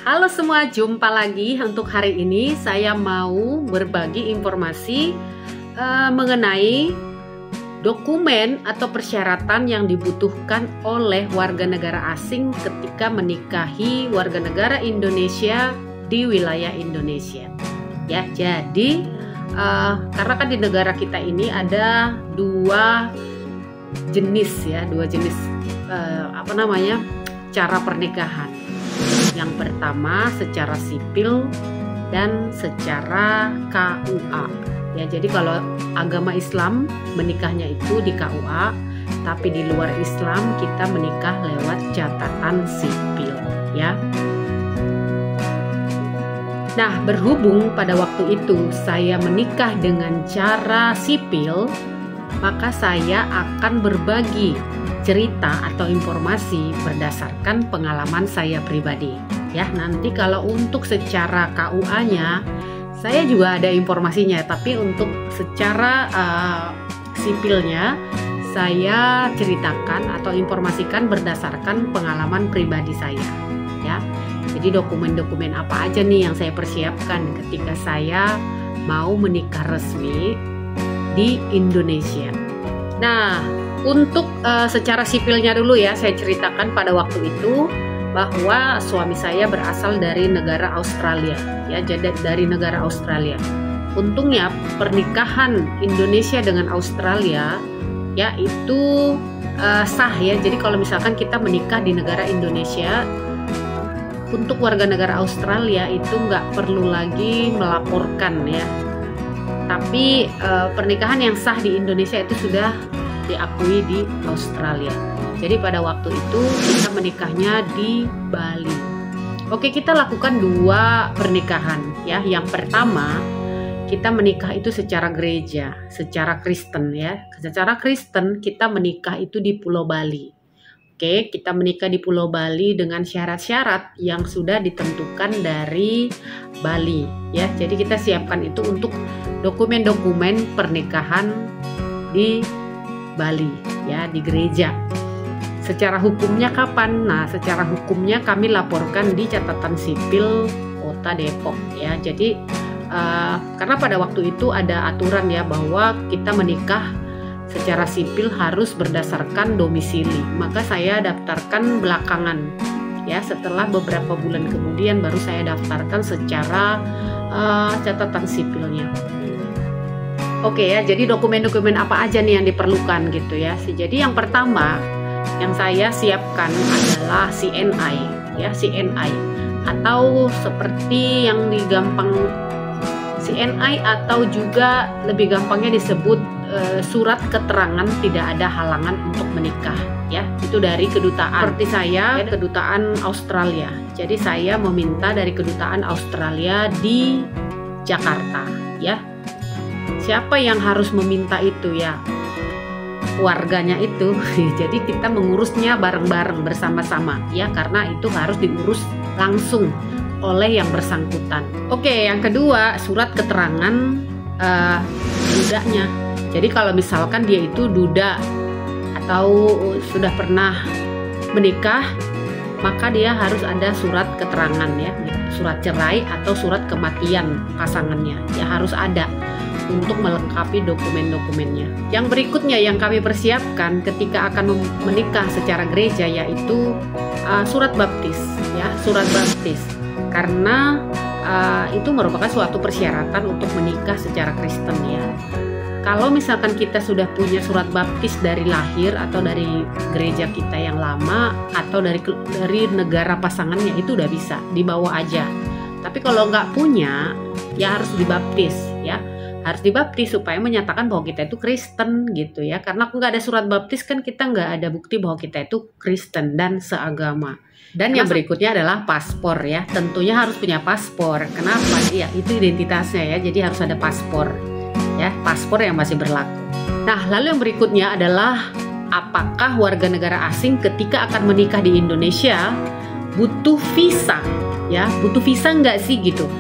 Halo semua, jumpa lagi. Untuk hari ini saya mau berbagi informasi mengenai dokumen atau persyaratan yang dibutuhkan oleh warga negara asing ketika menikahi warga negara Indonesia di wilayah Indonesia. Ya, jadi karena kan di negara kita ini ada dua jenis cara pernikahan. Yang pertama secara sipil dan secara KUA. Ya, jadi kalau agama Islam menikahnya itu di KUA, tapi di luar Islam kita menikah lewat catatan sipil, ya. Nah, berhubung pada waktu itu saya menikah dengan cara sipil, maka saya akan berbagi cerita atau informasi berdasarkan pengalaman saya pribadi. Ya, nanti kalau untuk secara KUA-nya saya juga ada informasinya, tapi untuk secara sipilnya saya ceritakan atau informasikan berdasarkan pengalaman pribadi saya. Ya, jadi dokumen-dokumen apa aja nih yang saya persiapkan ketika saya mau menikah resmi di Indonesia. Nah, untuk secara sipilnya dulu ya, saya ceritakan pada waktu itu bahwa suami saya berasal dari negara Australia, ya, jadi dari negara Australia. Untungnya pernikahan Indonesia dengan Australia ya itu sah ya. Jadi kalau misalkan kita menikah di negara Indonesia, untuk warga negara Australia itu nggak perlu lagi melaporkan ya. Tapi pernikahan yang sah di Indonesia itu sudah diakui di Australia. Jadi pada waktu itu kita menikahnya di Bali. Oke, kita lakukan dua pernikahan ya. Yang pertama, kita menikah itu secara gereja, secara Kristen ya. Secara Kristen kita menikah itu di Pulau Bali. Oke, kita menikah di Pulau Bali dengan syarat-syarat yang sudah ditentukan dari Bali ya. Jadi kita siapkan itu untuk dokumen-dokumen pernikahan di Bali ya, di gereja. Secara hukumnya kapan? Nah, secara hukumnya kami laporkan di catatan sipil Kota Depok ya. Jadi karena pada waktu itu ada aturan ya bahwa kita menikah secara sipil harus berdasarkan domisili. Maka saya daftarkan belakangan ya, setelah beberapa bulan kemudian baru saya daftarkan secara catatan sipilnya. Oke ya, jadi dokumen-dokumen apa aja nih yang diperlukan gitu ya. Jadi yang pertama yang saya siapkan adalah CNI ya, CNI atau seperti yang digampang CNI atau juga lebih gampangnya disebut surat keterangan tidak ada halangan untuk menikah ya. Itu dari kedutaan. Seperti saya kedutaan Australia. Jadi saya meminta dari kedutaan Australia di Jakarta ya. Siapa yang harus meminta itu ya? Warganya itu. Jadi kita mengurusnya bareng-bareng bersama-sama ya, karena itu harus diurus langsung oleh yang bersangkutan. Oke, yang kedua surat keterangan dudanya. Jadi kalau misalkan dia itu duda atau sudah pernah menikah, maka dia harus ada surat keterangan ya, surat cerai atau surat kematian pasangannya ya, harus ada untuk melengkapi dokumen-dokumennya. Yang berikutnya yang kami persiapkan ketika akan menikah secara gereja yaitu surat baptis ya, surat baptis. Karena itu merupakan suatu persyaratan untuk menikah secara Kristen ya. Kalau misalkan kita sudah punya surat baptis dari lahir atau dari gereja kita yang lama atau dari negara pasangannya, itu udah bisa dibawa aja. Tapi kalau nggak punya ya harus dibaptis ya. Harus dibaptis supaya menyatakan bahwa kita itu Kristen gitu ya. Karena nggak ada surat baptis kan kita nggak ada bukti bahwa kita itu Kristen dan seagama. Dan yang berikutnya adalah paspor ya. Tentunya harus punya paspor. Kenapa? Ya itu identitasnya ya. Jadi harus ada paspor ya, paspor yang masih berlaku. Nah, lalu yang berikutnya adalah apakah warga negara asing ketika akan menikah di Indonesia butuh visa ya? Butuh visa nggak sih gitu?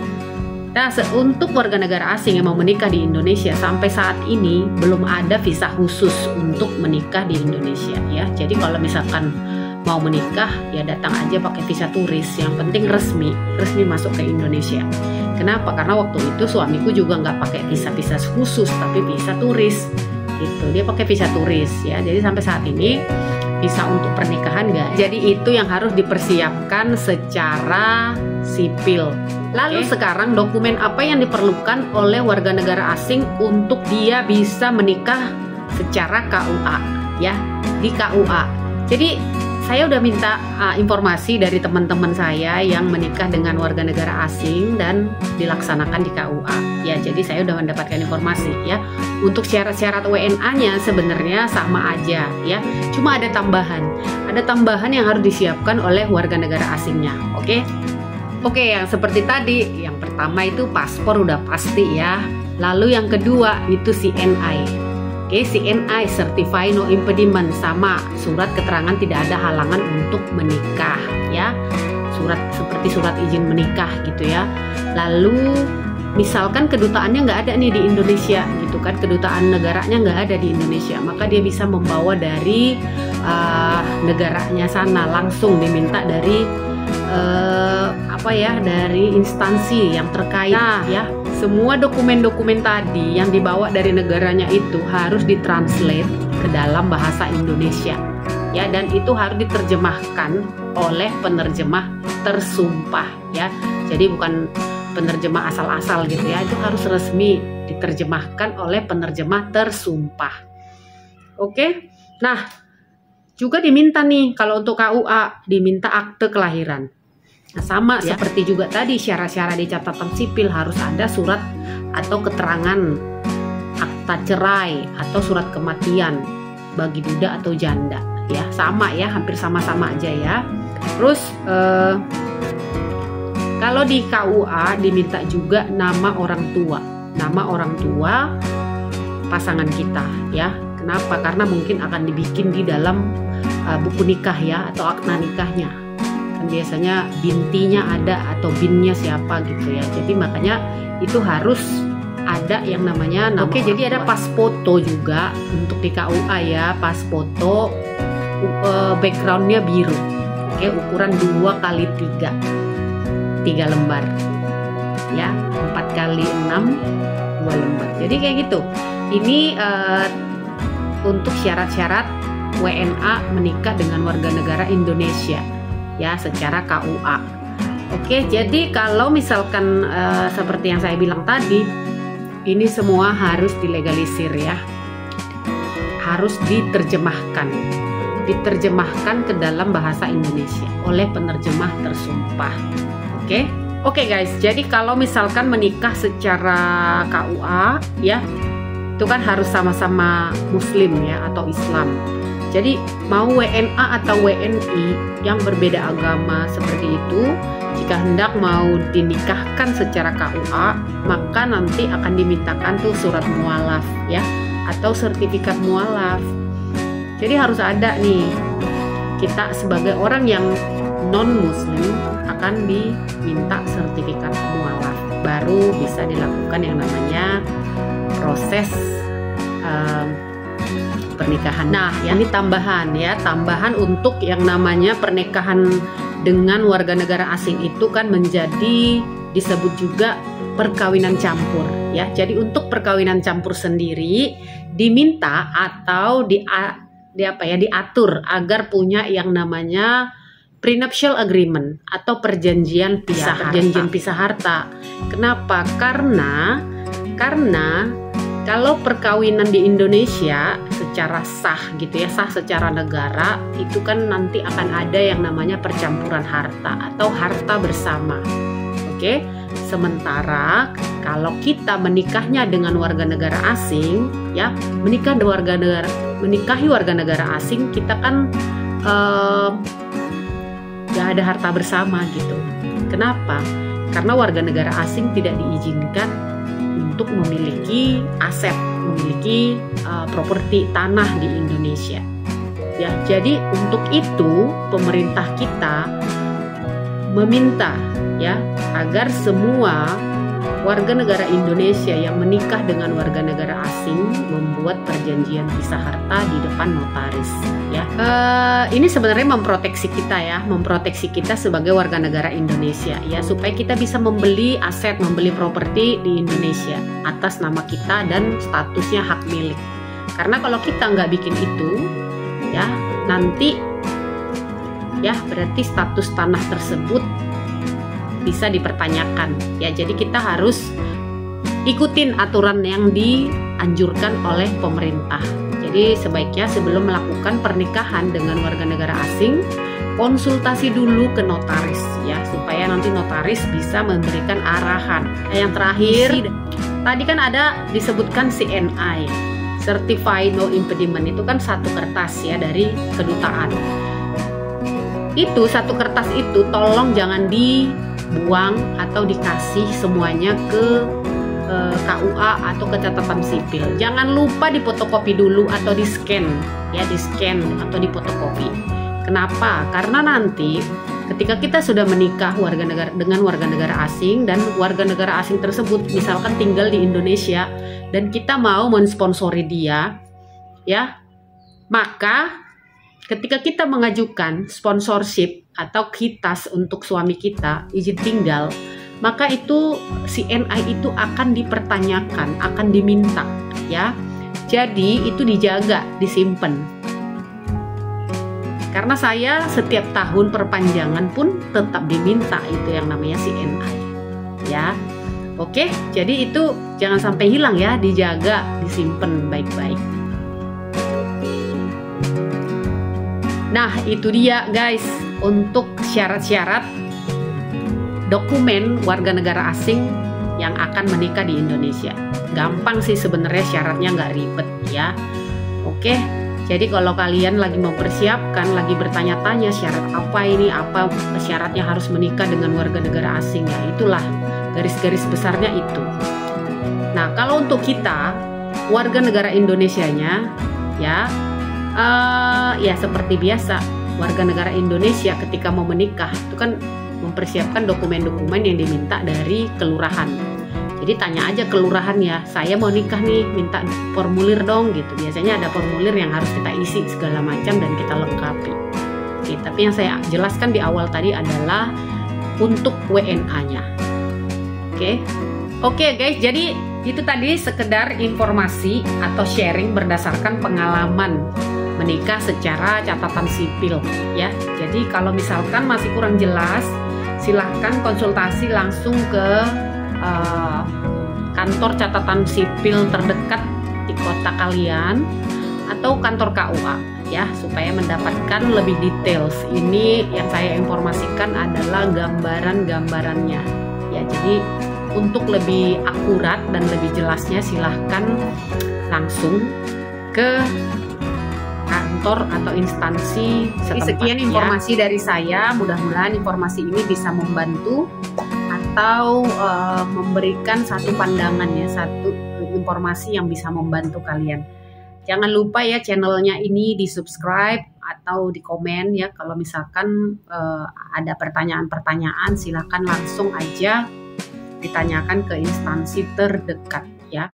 Nah, untuk warga negara asing yang mau menikah di Indonesia sampai saat ini belum ada visa khusus untuk menikah di Indonesia ya. Jadi kalau misalkan mau menikah ya datang aja pakai visa turis, yang penting resmi masuk ke Indonesia. Kenapa? Karena waktu itu suamiku juga nggak pakai visa khusus, tapi visa turis gitu. Dia pakai visa turis ya. Jadi sampai saat ini visa untuk pernikahan nggak. Jadi itu yang harus dipersiapkan secara sipil. Lalu sekarang dokumen apa yang diperlukan oleh warga negara asing untuk dia bisa menikah secara KUA ya, di KUA. Jadi saya udah minta informasi dari teman-teman saya yang menikah dengan warga negara asing dan dilaksanakan di KUA. Ya, jadi saya udah mendapatkan informasi ya. Untuk syarat-syarat WNA-nya sebenarnya sama aja ya. Cuma ada tambahan yang harus disiapkan oleh warga negara asingnya. Oke, yang seperti tadi, yang pertama itu paspor udah pasti ya. Lalu yang kedua itu CNI. CNI, Certified No Impediment, sama surat keterangan tidak ada halangan untuk menikah ya, seperti surat izin menikah gitu ya. Lalu misalkan kedutaannya nggak ada nih di Indonesia gitu kan, kedutaan negaranya nggak ada di Indonesia, maka dia bisa membawa dari negaranya sana, langsung diminta dari dari instansi yang terkait ya. Semua dokumen-dokumen tadi yang dibawa dari negaranya itu harus ditranslate ke dalam bahasa Indonesia ya, dan itu harus diterjemahkan oleh penerjemah tersumpah ya. Jadi bukan penerjemah asal-asal gitu ya, itu harus resmi diterjemahkan oleh penerjemah tersumpah. Nah juga diminta nih kalau untuk KUA diminta akte kelahiran. Nah, sama ya, seperti juga tadi syarat-syarat di catatan sipil harus ada surat atau keterangan akta cerai atau surat kematian bagi duda atau janda ya, sama ya, hampir sama-sama aja ya. Terus kalau di KUA diminta juga nama orang tua pasangan kita ya. Kenapa? Karena mungkin akan dibikin di dalam buku nikah ya, atau akta nikahnya. Biasanya bintinya ada atau binnya siapa gitu ya, jadi makanya itu harus ada yang namanya nama. Jadi ada pas foto juga untuk di KUA ya, pas foto backgroundnya biru, ukuran 2x3 lembar ya, 4x6 2 lembar, jadi kayak gitu. Ini untuk syarat-syarat WNA menikah dengan warga negara Indonesia ya, secara KUA. Jadi kalau misalkan seperti yang saya bilang tadi, ini semua harus dilegalisir ya, harus diterjemahkan ke dalam bahasa Indonesia oleh penerjemah tersumpah. Oke guys, jadi kalau misalkan menikah secara KUA ya, itu kan harus sama-sama Muslim ya atau Islam. Jadi mau WNA atau WNI yang berbeda agama seperti itu, jika hendak mau dinikahkan secara KUA, maka nanti akan dimintakan tuh surat mualaf ya, atau sertifikat mualaf. Jadi harus ada nih, kita sebagai orang yang non-Muslim akan diminta sertifikat mualaf, baru bisa dilakukan yang namanya proses pernikahan. Nah, ini tambahan untuk yang namanya pernikahan dengan warga negara asing itu kan disebut juga perkawinan campur ya. Jadi untuk perkawinan campur sendiri diminta atau diatur agar punya yang namanya prenuptial agreement atau perjanjian pisah harta. Kenapa? Karena kalau perkawinan di Indonesia secara sah gitu ya, sah secara negara, itu kan nanti akan ada yang namanya percampuran harta atau harta bersama. Sementara kalau kita menikahnya dengan warga negara asing ya, menikahi warga negara asing, kita kan gak ada harta bersama gitu. Kenapa? Karena warga negara asing tidak diizinkan untuk memiliki aset, memiliki properti tanah di Indonesia. Ya, jadi untuk itu pemerintah kita meminta ya agar semua warga negara Indonesia yang menikah dengan warga negara asing membuat perjanjian pisah harta di depan notaris. Ya, ini sebenarnya memproteksi kita ya, memproteksi kita sebagai warga negara Indonesia ya, supaya kita bisa membeli aset, membeli properti di Indonesia atas nama kita dan statusnya hak milik. Karena kalau kita nggak bikin itu, ya nanti ya berarti status tanah tersebut bisa dipertanyakan ya. Jadi kita harus ikutin aturan yang dianjurkan oleh pemerintah. Jadi sebaiknya sebelum melakukan pernikahan dengan warga negara asing, konsultasi dulu ke notaris ya, supaya nanti notaris bisa memberikan arahan. Yang terakhir, tadi kan ada disebutkan CNI, Certified No Impediment, itu kan satu kertas ya dari kedutaan. Itu satu kertas itu tolong jangan dibuang atau dikasih semuanya ke KUA atau ke catatan sipil. Jangan lupa difotokopi dulu atau di-scan ya, di-scan atau difotokopi. Kenapa? Karena nanti ketika kita sudah menikah dengan warga negara asing dan warga negara asing tersebut misalkan tinggal di Indonesia dan kita mau mensponsori dia ya, maka ketika kita mengajukan sponsorship atau kitas untuk suami kita, izin tinggal, maka itu CNI itu akan dipertanyakan, akan diminta ya. Jadi itu dijaga, disimpan. Karena saya setiap tahun perpanjangan pun tetap diminta itu yang namanya CNI ya. Oke, jadi itu jangan sampai hilang ya, dijaga, disimpan baik-baik. Nah, itu dia guys untuk syarat-syarat dokumen warga negara asing yang akan menikah di Indonesia. Gampang sih sebenarnya, syaratnya nggak ribet ya. Oke, jadi kalau kalian lagi mempersiapkan, lagi bertanya-tanya syarat apa ini, apa syaratnya harus menikah dengan warga negara asing ya, itulah garis-garis besarnya itu. Nah, kalau untuk kita warga negara Indonesianya ya, ya seperti biasa warga negara Indonesia ketika mau menikah itu kan mempersiapkan dokumen-dokumen yang diminta dari kelurahan. Jadi tanya aja kelurahan ya, saya mau nikah nih, minta formulir dong gitu. Biasanya ada formulir yang harus kita isi segala macam dan kita lengkapi. Oke, tapi yang saya jelaskan di awal tadi adalah untuk WNA-nya. Oke guys, jadi itu tadi sekedar informasi atau sharing berdasarkan pengalaman menikah secara catatan sipil ya. Jadi kalau misalkan masih kurang jelas, silahkan konsultasi langsung ke kantor catatan sipil terdekat di kota kalian atau kantor KUA ya, supaya mendapatkan lebih details. Ini yang saya informasikan adalah gambaran-gambarannya ya. Jadi untuk lebih akurat dan lebih jelasnya silahkan langsung ke kantor atau instansi setempat. Sekian informasi dari saya, mudah-mudahan informasi ini bisa membantu atau memberikan satu pandangan ya, satu informasi yang bisa membantu kalian. Jangan lupa ya channelnya ini di subscribe atau di komen ya. Kalau misalkan ada pertanyaan-pertanyaan, silakan langsung aja ditanyakan ke instansi terdekat.